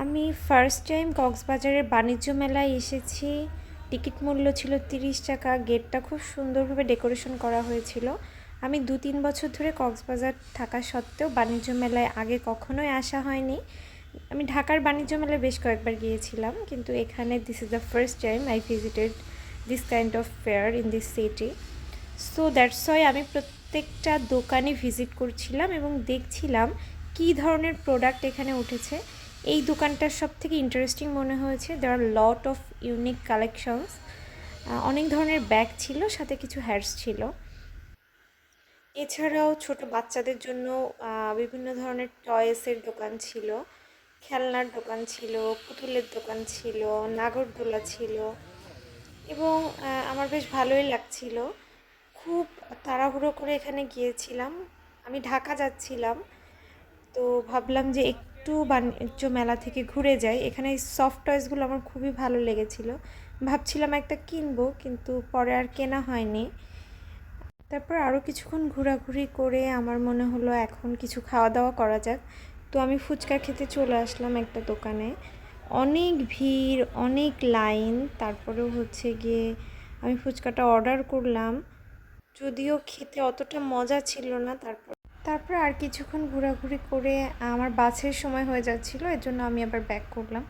আমি first time কক্সবাজারের বাণিজ্য মেলায় এসেছি। টিকিট মূল্য ছিল 30 টাকা। গেটটা খুব সুন্দরভাবে ডেকোরেশন করা হয়েছিল। আমি 2-3 বছর ধরে কক্সবাজার থাকা সত্ত্বেও বাণিজ্য মেলায় আগে কখনোই আসা হয়নি। আমি ঢাকার বাণিজ্য মেলায় বেশ কয়েকবার গিয়েছিলাম, কিন্তু এখানে this is the first time I visited this kind of fair in this city. So that's why আমি প্রত্যেকটা দোকানে ভিজিট করছিলাম এবং দেখছিলাম কী ধরনের প্রোডাক্ট এখানে উঠেছে। এই দোকানটার সব থেকে ইন্টারেস্টিং মনে হয়েছে। দেয়ার আর লট অফ ইউনিক কালেকশনস। অনেক ধরনের ব্যাগ ছিল, সাথে কিছু হ্যাটস ছিল। এছাড়াও ছোট বাচ্চাদের জন্য বিভিন্ন ধরনের টয়েসের দোকান ছিল, খেলনার দোকান ছিল, পুতুলের দোকান ছিল, নাগরদোলা ছিল। এবং আমার বেশ ভালোই লাগছিল। খুব তাড়াহুড়ো করে এখানে গিয়েছিলাম। আমি ঢাকা যাচ্ছিলাম, তো ভাবলাম যে একটু বাণিজ্য মেলা থেকে ঘুরে যাই। এখানে এই সফট টয়েসগুলো আমার খুবই ভালো লেগেছিল। ভাবছিলাম একটা কিনবো, কিন্তু পরে আর কেনা হয়নি। তারপর আরও কিছুক্ষণ ঘোরাঘুরি করে আমার মনে হলো এখন কিছু খাওয়া দাওয়া করা যাক। তো আমি ফুচকা খেতে চলে আসলাম একটা দোকানে। অনেক ভিড়, অনেক লাইন। তারপরেও হচ্ছে গিয়ে আমি ফুচকাটা অর্ডার করলাম, যদিও খেতে অতটা মজা ছিল না। তারপর আর কিছুক্ষণ ঘোরাঘুরি করে আমার বাসের সময় হয়ে যাচ্ছিল, এর জন্য আমি আবার ব্যাক করলাম।